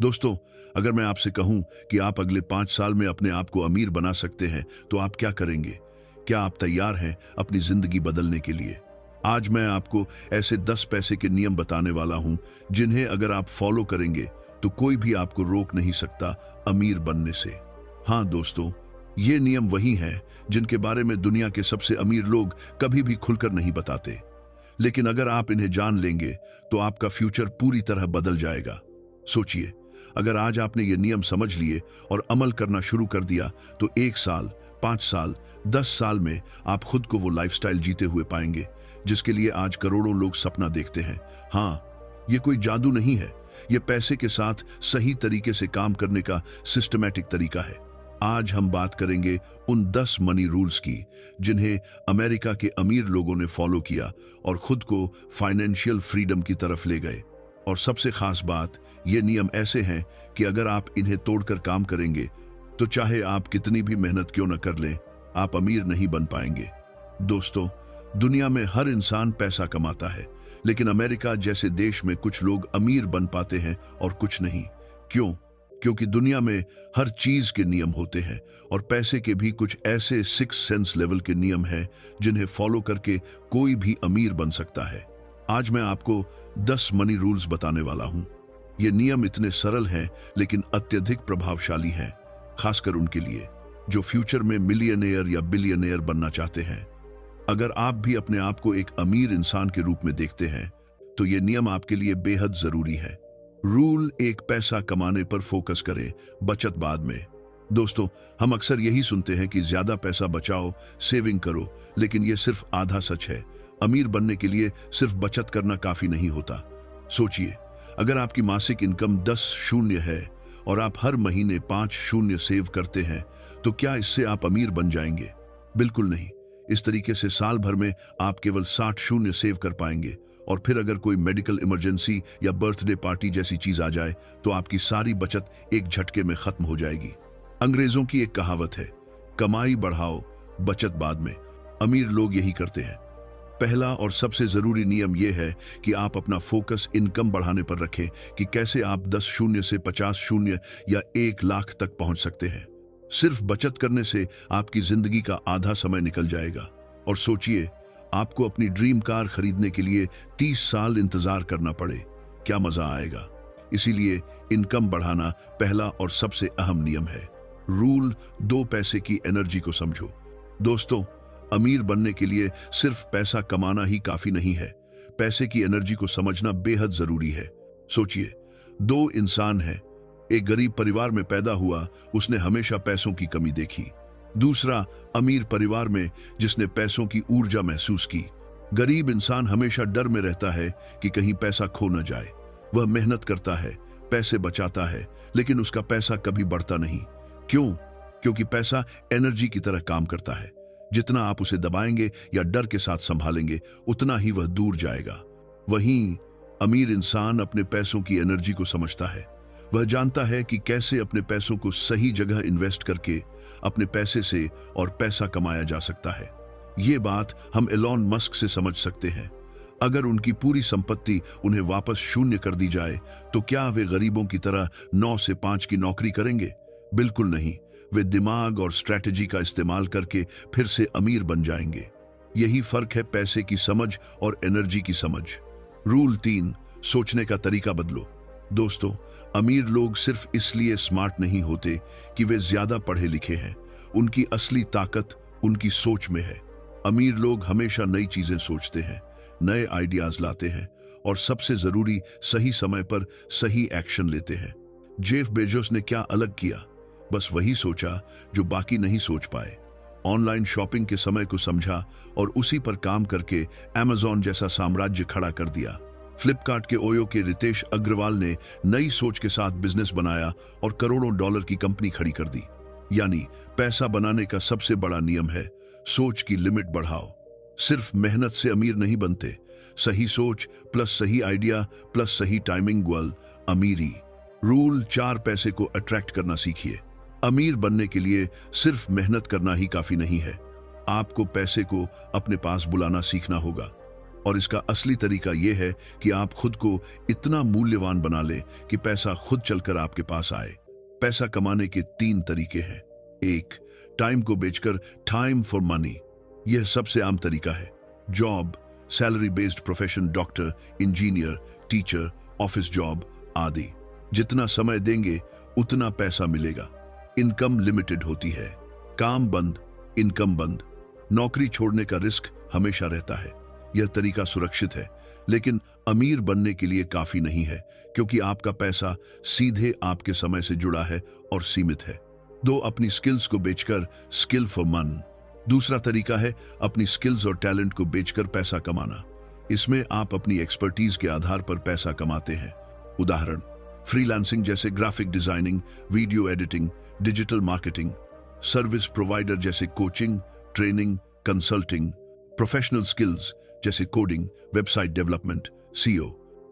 दोस्तों, अगर मैं आपसे कहूं कि आप अगले 5 साल में अपने आप को अमीर बना सकते हैं, तो आप क्या करेंगे? क्या आप तैयार हैं अपनी जिंदगी बदलने के लिए? आज मैं आपको ऐसे 10 पैसे के नियम बताने वाला हूं, जिन्हें अगर आप फॉलो करेंगे, तो कोई भी आपको रोक नहीं सकता अमीर बनने से। हाँ दोस्तों, ये नियम वही हैं जिनके बारे में दुनिया के सबसे अमीर लोग कभी भी खुलकर नहीं बताते। लेकिन अगर आप इन्हें जान लेंगे, तो आपका फ्यूचर पूरी तरह बदल जाएगा। सोचिए, अगर आज आपने ये नियम समझ लिए और अमल करना शुरू कर दिया, तो 1 साल, 5 साल, 10 साल में आप खुद को वो लाइफस्टाइल जीते हुए पाएंगे जिसके लिए आज करोड़ों लोग सपना देखते हैं। हाँ, ये कोई जादू नहीं है, ये पैसे के साथ सही तरीके से काम करने का सिस्टमैटिक तरीका है। आज हम बात करेंगे उन 10 मनी रूल्स की, जिन्हें अमेरिका के अमीर लोगों ने फॉलो किया और खुद को फाइनेंशियल फ्रीडम की तरफ ले गए। और सबसे खास बात, ये नियम ऐसे हैं कि अगर आप इन्हें तोड़कर काम करेंगे, तो चाहे आप कितनी भी मेहनत क्यों न कर लें, आप अमीर नहीं बन पाएंगे। दोस्तों, दुनिया में हर इंसान पैसा कमाता है, लेकिन अमेरिका जैसे देश में कुछ लोग अमीर बन पाते हैं और कुछ नहीं। क्यों? क्योंकि दुनिया में हर चीज के नियम होते हैं, और पैसे के भी कुछ ऐसे 6 सेंस लेवल के नियम हैं जिन्हें फॉलो करके कोई भी अमीर बन सकता है। आज मैं आपको 10 मनी रूल्स बताने वाला हूं। ये नियम इतने सरल हैं, लेकिन अत्यधिक प्रभावशाली हैं, खासकर उनके लिए जो फ्यूचर में मिलियनेयर या बिलियनेयर बनना चाहते हैं। अगर आप भी अपने आप को एक अमीर इंसान के रूप में देखते हैं, तो ये नियम आपके लिए बेहद जरूरी है। रूल 1, पैसा कमाने पर फोकस करें, बचत बाद में। दोस्तों, हम अक्सर यही सुनते हैं कि ज्यादा पैसा बचाओ, सेविंग करो, लेकिन यह सिर्फ आधा सच है। अमीर बनने के लिए सिर्फ बचत करना काफी नहीं होता। सोचिए, अगर आपकी मासिक इनकम 10 शून्य है और आप हर महीने 5 शून्य सेव करते हैं, तो क्या इससे आप अमीर बन जाएंगे? बिल्कुल नहीं। इस तरीके से साल भर में आप केवल 60 शून्य सेव कर पाएंगे, और फिर अगर कोई मेडिकल इमरजेंसी या बर्थडे पार्टी जैसी चीज आ जाए, तो आपकी सारी बचत एक झटके में खत्म हो जाएगी। अंग्रेजों की एक कहावत है, कमाई बढ़ाओ, बचत बाद में। अमीर लोग यही करते हैं। पहला और सबसे जरूरी नियम यह है कि आप अपना फोकस इनकम बढ़ाने पर रखें, कि कैसे आप 10 शून्य से 50 शून्य या 1 लाख तक पहुंच सकते हैं। सिर्फ बचत करने से आपकी जिंदगी का आधा समय निकल जाएगा। और सोचिए, आपको अपनी ड्रीम कार खरीदने के लिए 30 साल इंतजार करना पड़े, क्या मजा आएगा? इसीलिए इनकम बढ़ाना पहला और सबसे अहम नियम है। रूल 2, पैसे की एनर्जी को समझो। दोस्तों, अमीर बनने के लिए सिर्फ पैसा कमाना ही काफी नहीं है, पैसे की एनर्जी को समझना बेहद जरूरी है। सोचिए, 2 इंसान हैं, एक गरीब परिवार में पैदा हुआ, उसने हमेशा पैसों की कमी देखी। दूसरा अमीर परिवार में, जिसने पैसों की ऊर्जा महसूस की। गरीब इंसान हमेशा डर में रहता है कि कहीं पैसा खो न जाए। वह मेहनत करता है, पैसे बचाता है, लेकिन उसका पैसा कभी बढ़ता नहीं। क्यों? क्योंकि पैसा एनर्जी की तरह काम करता है। जितना आप उसे दबाएंगे या डर के साथ संभालेंगे, उतना ही वह दूर जाएगा। वहीं अमीर इंसान अपने पैसों की एनर्जी को समझता है। वह जानता है कि कैसे अपने पैसों को सही जगह इन्वेस्ट करके अपने पैसे से और पैसा कमाया जा सकता है। ये बात हम एलॉन मस्क से समझ सकते हैं। अगर उनकी पूरी संपत्ति उन्हें वापस शून्य कर दी जाए, तो क्या वे गरीबों की तरह 9 से 5 की नौकरी करेंगे? बिल्कुल नहीं। वे दिमाग और स्ट्रैटेजी का इस्तेमाल करके फिर से अमीर बन जाएंगे। यही फर्क है पैसे की समझ और एनर्जी की समझ। रूल 3, सोचने का तरीका बदलो। दोस्तों, अमीर लोग सिर्फ इसलिए स्मार्ट नहीं होते कि वे ज्यादा पढ़े लिखे हैं। उनकी असली ताकत उनकी सोच में है। अमीर लोग हमेशा नई चीजें सोचते हैं, नए आइडियाज लाते हैं, और सबसे जरूरी, सही समय पर सही एक्शन लेते हैं। जेफ बेजोस ने क्या अलग किया? बस वही सोचा जो बाकी नहीं सोच पाए। ऑनलाइन शॉपिंग के समय को समझा और उसी पर काम करके अमेज़न जैसा साम्राज्य खड़ा कर दिया। फ्लिपकार्ट के ओयो के रितेश अग्रवाल ने नई सोच के साथ बिजनेस बनाया और करोड़ों डॉलर की कंपनी खड़ी कर दी। यानी पैसा बनाने का सबसे बड़ा नियम है, सोच की लिमिट बढ़ाओ। सिर्फ मेहनत से अमीर नहीं बनते, सही सोच प्लस सही आइडिया प्लस सही टाइमिंग वाल अमीरी। रूल 4, पैसे को अट्रैक्ट करना सीखिए। अमीर बनने के लिए सिर्फ मेहनत करना ही काफी नहीं है, आपको पैसे को अपने पास बुलाना सीखना होगा। और इसका असली तरीका यह है कि आप खुद को इतना मूल्यवान बना लें कि पैसा खुद चलकर आपके पास आए। पैसा कमाने के 3 तरीके हैं। 1, टाइम को बेचकर, टाइम फॉर मनी। यह सबसे आम तरीका है। Job, salary based profession, doctor, engineer, teacher, office job आदि। जितना समय देंगे उतना पैसा मिलेगा। इनकम लिमिटेड होती है। काम बंद, इनकम बंद। नौकरी छोड़ने का रिस्क हमेशा रहता है। यह तरीका सुरक्षित है, लेकिन अमीर बनने के लिए काफी नहीं है, क्योंकि आपका पैसा सीधे आपके समय से जुड़ा है और सीमित है। 2, अपनी स्किल्स को बेचकर, स्किल फॉर मन। दूसरा तरीका है अपनी स्किल्स और टैलेंट को बेचकर पैसा कमाना। इसमें आप अपनी एक्सपर्टीज के आधार पर पैसा कमाते हैं। उदाहरण, फ्रीलांसिंग जैसे graphic designing, video editing, digital marketing. Service provider जैसे coaching, training, consulting. Professional skills जैसे कोडिंग, वेबसाइट डेवलपमेंट, सीईओ।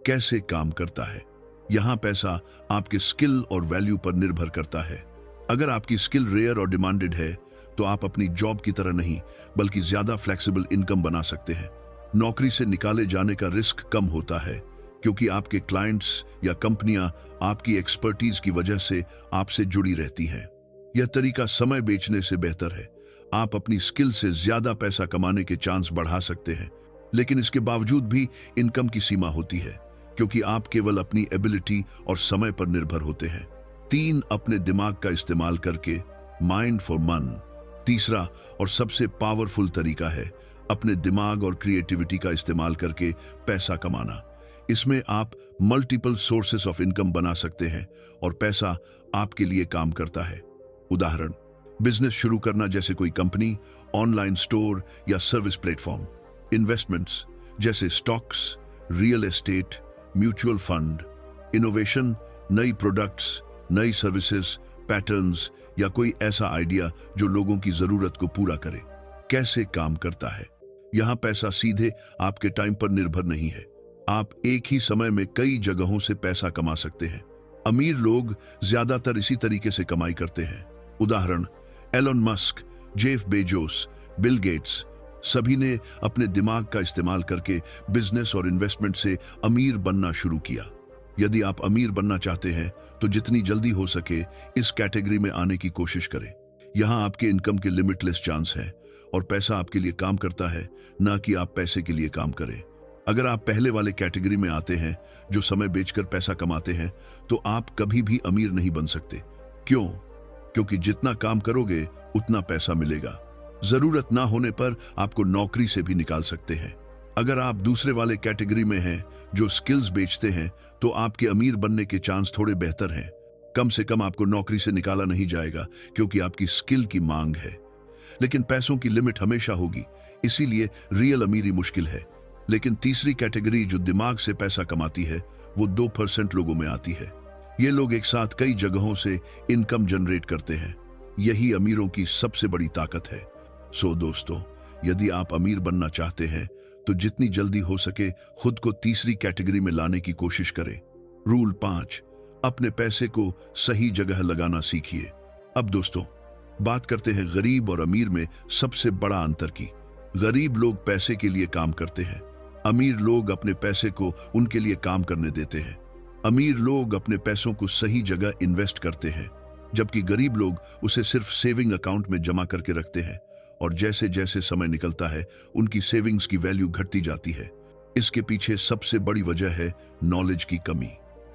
कैसे काम करता है? यहां पैसा आपके स्किल और वैल्यू पर निर्भर करता है। अगर आपकी स्किल रेयर और डिमांडेड है तो आप अपनी जॉब की तरह नहीं बल्कि ज्यादा फ्लेक्सिबल इनकम बना सकते हैं। नौकरी से निकाले जाने का रिस्क कम होता है, क्योंकि आपके क्लाइंट्स या कंपनियां आपकी एक्सपर्टीज की वजह से आपसे जुड़ी रहती हैं। यह तरीका समय बेचने से बेहतर है। आप अपनी स्किल से ज्यादा पैसा कमाने के चांस बढ़ा सकते हैं, लेकिन इसके बावजूद भी इनकम की सीमा होती है, क्योंकि आप केवल अपनी एबिलिटी और समय पर निर्भर होते हैं। 3, अपने दिमाग का इस्तेमाल करके, माइंड फॉर मन। तीसरा और सबसे पावरफुल तरीका है अपने दिमाग और क्रिएटिविटी का इस्तेमाल करके पैसा कमाना। इसमें आप मल्टीपल सोर्सेस ऑफ इनकम बना सकते हैं और पैसा आपके लिए काम करता है। उदाहरण, बिजनेस शुरू करना जैसे कोई कंपनी, ऑनलाइन स्टोर या सर्विस प्लेटफॉर्म। इन्वेस्टमेंट्स जैसे stocks, real estate, mutual fund. Innovation, नई प्रोडक्ट्स, नई सर्विसेज, पैटर्न्स या कोई ऐसा आइडिया जो लोगों की जरूरत को पूरा करे। कैसे काम करता है? यहां पैसा सीधे आपके टाइम पर निर्भर नहीं है। आप एक ही समय में कई जगहों से पैसा कमा सकते हैं। अमीर लोग ज्यादातर इसी तरीके से कमाई करते हैं। उदाहरण, Elon Musk, Jeff Bezos, Bill Gates, सभी ने अपने दिमाग का इस्तेमाल करके बिजनेस और इन्वेस्टमेंट से अमीर बनना शुरू किया। यदि आप अमीर बनना चाहते हैं तो जितनी जल्दी हो सके इस कैटेगरी में आने की कोशिश करें। यहां आपके इनकम के लिमिटलेस चांस हैं और पैसा आपके लिए काम करता है, ना कि आप पैसे के लिए काम करें। अगर आप पहले वाले कैटेगरी में आते हैं, जो समय बेचकर पैसा कमाते हैं, तो आप कभी भी अमीर नहीं बन सकते। क्यों? क्योंकि जितना काम करोगे उतना पैसा मिलेगा। जरूरत ना होने पर आपको नौकरी से भी निकाल सकते हैं। अगर आप दूसरे वाले कैटेगरी में हैं, जो स्किल्स बेचते हैं, तो आपके अमीर बनने के चांस थोड़े बेहतर हैं। कम से कम आपको नौकरी से निकाला नहीं जाएगा, क्योंकि आपकी स्किल की मांग है। लेकिन पैसों की लिमिट हमेशा होगी, इसीलिए रियल अमीरी मुश्किल है। लेकिन तीसरी कैटेगरी जो दिमाग से पैसा कमाती है, वो 2% लोगों में आती है। ये लोग एक साथ कई जगहों से इनकम जनरेट करते हैं। यही अमीरों की सबसे बड़ी ताकत है। सो दोस्तों, यदि आप अमीर बनना चाहते हैं तो जितनी जल्दी हो सके खुद को तीसरी कैटेगरी में लाने की कोशिश करें। रूल 5, अपने पैसे को सही जगह लगाना सीखिए। अब दोस्तों, बात करते हैं गरीब और अमीर में सबसे बड़ा अंतर की। गरीब लोग पैसे के लिए काम करते हैं, अमीर लोग अपने पैसे को उनके लिए काम करने देते हैं। अमीर लोग अपने पैसों को सही जगह इन्वेस्ट करते हैं, जबकि गरीब लोग उसे सिर्फ सेविंग अकाउंट में जमा करके रखते हैं, और जैसे जैसे समय निकलता है उनकी सेविंग्स की वैल्यू घटती जाती है। इसके पीछे सबसे बड़ी वजह है नॉलेज की कमी।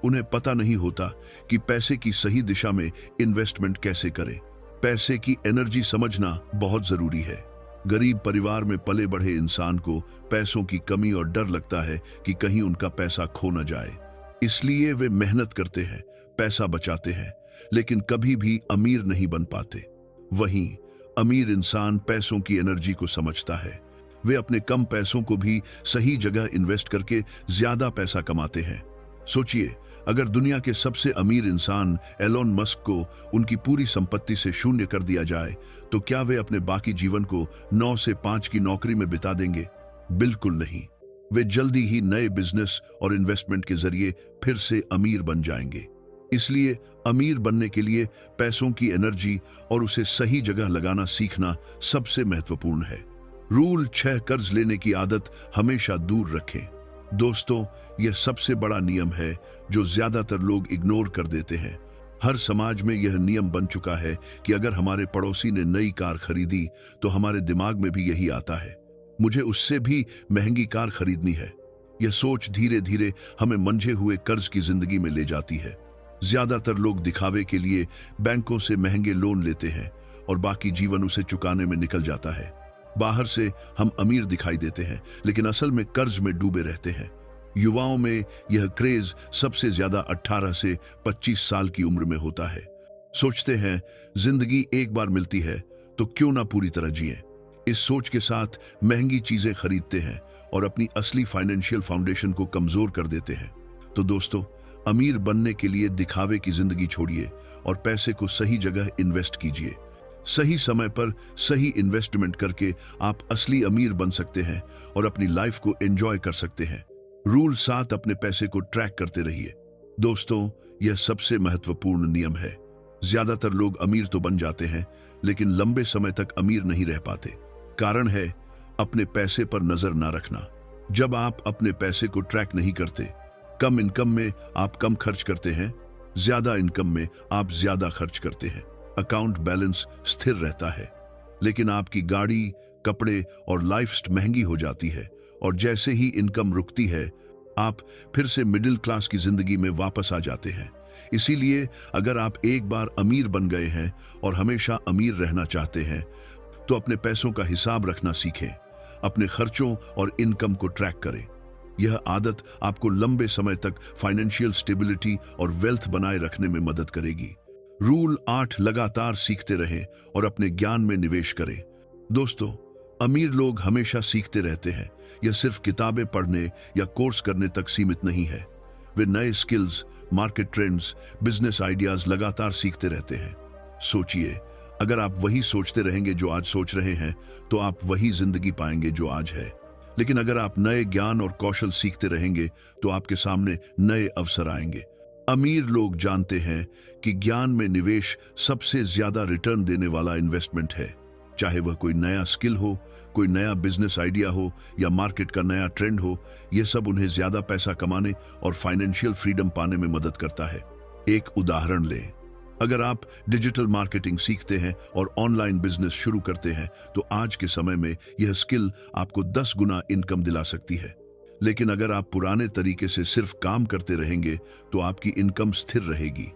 उन्हें पता नहीं होता कि पैसे की सही दिशा में इन्वेस्टमेंट कैसे करें। पैसे की एनर्जी समझना बहुत जरूरी है। गरीब परिवार में पले बढ़े इंसान को पैसों की कमी और डर लगता है कि कहीं उनका पैसा खो न जाए। इसलिए वे मेहनत करते हैं, पैसा बचाते हैं, लेकिन कभी भी अमीर नहीं बन पाते। वहीं अमीर इंसान पैसों की एनर्जी को समझता है। वे अपने कम पैसों को भी सही जगह इन्वेस्ट करके ज्यादा पैसा कमाते हैं। सोचिए, अगर दुनिया के सबसे अमीर इंसान एलोन मस्क को उनकी पूरी संपत्ति से शून्य कर दिया जाए, तो क्या वे अपने बाकी जीवन को 9 से 5 की नौकरी में बिता देंगे? बिल्कुल नहीं। वे जल्दी ही नए बिजनेस और इन्वेस्टमेंट के जरिए फिर से अमीर बन जाएंगे। इसलिए अमीर बनने के लिए पैसों की एनर्जी और उसे सही जगह लगाना सीखना सबसे महत्वपूर्ण है। रूल 6, कर्ज लेने की आदत हमेशा दूर रखें। दोस्तों, यह सबसे बड़ा नियम है जो ज्यादातर लोग इग्नोर कर देते हैं। हर समाज में यह नियम बन चुका है कि अगर हमारे पड़ोसी ने नई कार खरीदी तो हमारे दिमाग में भी यही आता है, मुझे उससे भी महंगी कार खरीदनी है। यह सोच धीरे धीरे हमें मंझे हुए कर्ज की जिंदगी में ले जाती है। ज्यादातर लोग दिखावे के लिए बैंकों से महंगे लोन लेते हैं और बाकी जीवन उसे चुकाने में निकल जाता है। बाहर से हम अमीर दिखाई देते हैं, लेकिन असल में कर्ज में डूबे रहते हैं। युवाओं में यह क्रेज सबसे ज्यादा 18 से 25 साल की उम्र में होता है। सोचते हैं जिंदगी एक बार मिलती है तो क्यों ना पूरी तरह जिए। इस सोच के साथ महंगी चीजें खरीदते हैं और अपनी असली फाइनेंशियल फाउंडेशन को कमजोर कर देते हैं। तो दोस्तों, अमीर बनने के लिए दिखावे की जिंदगी छोड़िए और पैसे को सही जगह इन्वेस्ट कीजिए। सही समय पर सही इन्वेस्टमेंट करके आप असली अमीर बन सकते हैं और अपनी लाइफ को एंजॉय कर सकते हैं। रूल 7, अपने पैसे को ट्रैक करते रहिए। दोस्तों, यह सबसे महत्वपूर्ण नियम है। ज्यादातर लोग अमीर तो बन जाते हैं, लेकिन लंबे समय तक अमीर नहीं रह पाते। कारण है अपने पैसे पर नजर ना रखना। जब आप अपने पैसे को ट्रैक नहीं करते, कम इनकम में आप कम खर्च करते हैं, ज्यादा इनकम में आप ज्यादा खर्च करते हैं। अकाउंट बैलेंस स्थिर रहता है, लेकिन आपकी गाड़ी, कपड़े और लाइफ महंगी हो जाती है, और जैसे ही इनकम रुकती है आप फिर से मिडिल क्लास की जिंदगी में वापस आ जाते हैं। इसीलिए अगर आप एक बार अमीर बन गए हैं और हमेशा अमीर रहना चाहते हैं तो अपने पैसों का हिसाब रखना सीखें, अपने खर्चों और इनकम को ट्रैक करें। यह आदत आपको लंबे समय तक फाइनेंशियल स्टेबिलिटी और वेल्थ बनाए रखने में मदद करेगी। रूल 8, लगातार सीखते रहें और अपने ज्ञान में निवेश करें। दोस्तों, अमीर लोग हमेशा सीखते रहते हैं। यह सिर्फ किताबें पढ़ने या कोर्स करने तक सीमित नहीं है। वे नए skills, market trends, business ideas लगातार सीखते रहते हैं। सोचिए, अगर आप वही सोचते रहेंगे जो आज सोच रहे हैं तो आप वही जिंदगी पाएंगे जो आज है। लेकिन अगर आप नए ज्ञान और कौशल सीखते रहेंगे तो आपके सामने नए अवसर आएंगे। अमीर लोग जानते हैं कि ज्ञान में निवेश सबसे ज्यादा रिटर्न देने वाला इन्वेस्टमेंट है। चाहे वह कोई नया स्किल हो, कोई नया बिजनेस आइडिया हो या मार्केट का नया ट्रेंड हो, यह सब उन्हें ज्यादा पैसा कमाने और फाइनेंशियल फ्रीडम पाने में मदद करता है। एक उदाहरण लें, अगर आप डिजिटल मार्केटिंग सीखते हैं और ऑनलाइन बिजनेस शुरू करते हैं तो आज के समय में यह स्किल आपको 10 गुना इनकम दिला सकती है। लेकिन अगर आप पुराने तरीके से सिर्फ काम करते रहेंगे तो आपकी इनकम स्थिर रहेगी।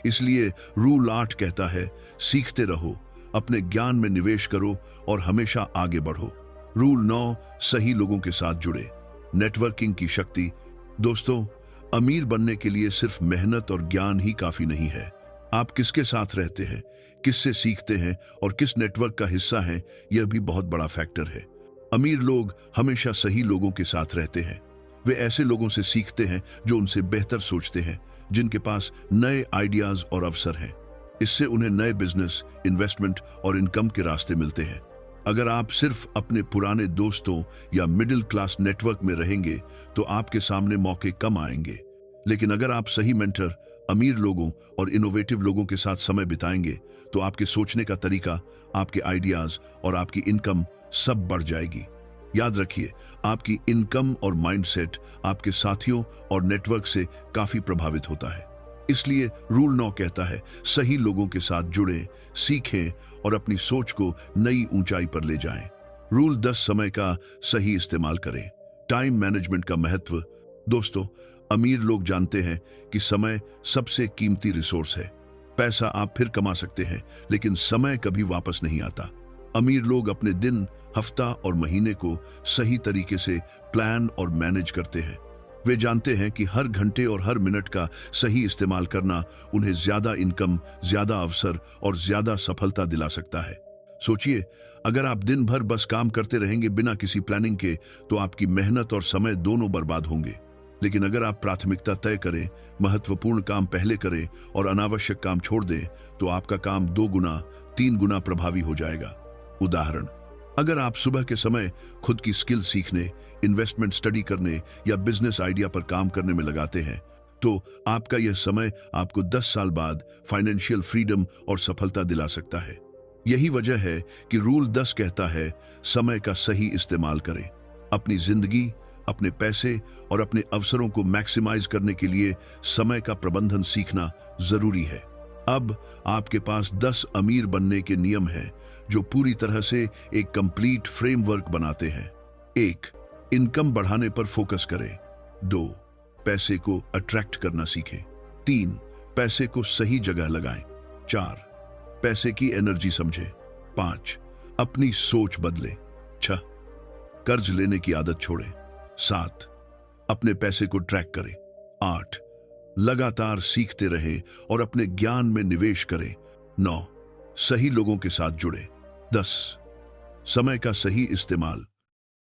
इसलिए रूल 8 कहता है, सीखते रहो, अपने ज्ञान में निवेश करो और हमेशा आगे बढ़ो। रूल 9, सही लोगों के साथ जुड़े, नेटवर्किंग की शक्ति। दोस्तों, अमीर बनने के लिए सिर्फ मेहनत और ज्ञान ही काफी नहीं है। आप किसके साथ रहते हैं, किससे सीखते हैं और किस नेटवर्क का हिस्सा हैं, यह भी बहुत बड़ा फैक्टर है। अमीर लोग हमेशा सही लोगों के साथ रहते हैं। वे ऐसे लोगों से सीखते हैं जो उनसे बेहतर सोचते हैं, जिनके पास नए आइडियाज और अवसर हैं। इससे उन्हें नए बिजनेस, इन्वेस्टमेंट और इनकम के रास्ते मिलते हैं। अगर आप सिर्फ अपने पुराने दोस्तों या मिडिल क्लास नेटवर्क में रहेंगे तो आपके सामने मौके कम आएंगे। लेकिन अगर आप सही मेंटर, अमीर लोगों और इनोवेटिव लोगों के साथ समय बिताएंगे तो आपके सोचने का तरीका, आपके आइडियाज और आपकी इनकम सब बढ़ जाएगी। याद रखिए, आपकी इनकम और माइंडसेट आपके साथियों और नेटवर्क से काफी प्रभावित होता है। इसलिए रूल 9 कहता है, सही लोगों के साथ जुड़ें, सीखें और अपनी सोच को नई ऊंचाई पर ले जाएं। रूल 10, समय का सही इस्तेमाल करें, टाइम मैनेजमेंट का महत्व। दोस्तों, अमीर लोग जानते हैं कि समय सबसे कीमती रिसोर्स है। पैसा आप फिर कमा सकते हैं, लेकिन समय कभी वापस नहीं आता। अमीर लोग अपने दिन, हफ्ता और महीने को सही तरीके से प्लान और मैनेज करते हैं। वे जानते हैं कि हर घंटे और हर मिनट का सही इस्तेमाल करना उन्हें ज्यादा इनकम, ज्यादा अवसर और ज्यादा सफलता दिला सकता है। सोचिए, अगर आप दिन भर बस काम करते रहेंगे बिना किसी प्लानिंग के तो आपकी मेहनत और समय दोनों बर्बाद होंगे। लेकिन अगर आप प्राथमिकता तय करें, महत्वपूर्ण काम पहले करें और अनावश्यक काम छोड़ दें तो आपका काम 2 गुना, 3 गुना प्रभावी हो जाएगा। उदाहरण, अगर आप सुबह के समय खुद की स्किल सीखने, इन्वेस्टमेंट स्टडी करने या बिजनेस आइडिया पर काम करने में लगाते हैं तो आपका यह समय आपको 10 साल बाद फाइनेंशियल फ्रीडम और सफलता दिला सकता है। यही वजह है कि रूल 10 कहता है, समय का सही इस्तेमाल करें। अपनी जिंदगी, अपने पैसे और अपने अवसरों को मैक्सिमाइज करने के लिए समय का प्रबंधन सीखना जरूरी है। अब आपके पास 10 अमीर बनने के नियम हैं जो पूरी तरह से एक कंप्लीट फ्रेमवर्क बनाते हैं। 1. इनकम बढ़ाने पर फोकस करें। 2. पैसे को अट्रैक्ट करना सीखें। 3. पैसे को सही जगह लगाएं। 4. पैसे की एनर्जी समझें। 5. अपनी सोच बदलें। 6. कर्ज लेने की आदत छोड़ें। 7. अपने पैसे को ट्रैक करें। 8. लगातार सीखते रहें और अपने ज्ञान में निवेश करें। 9. सही लोगों के साथ जुड़े। 10. समय का सही इस्तेमाल।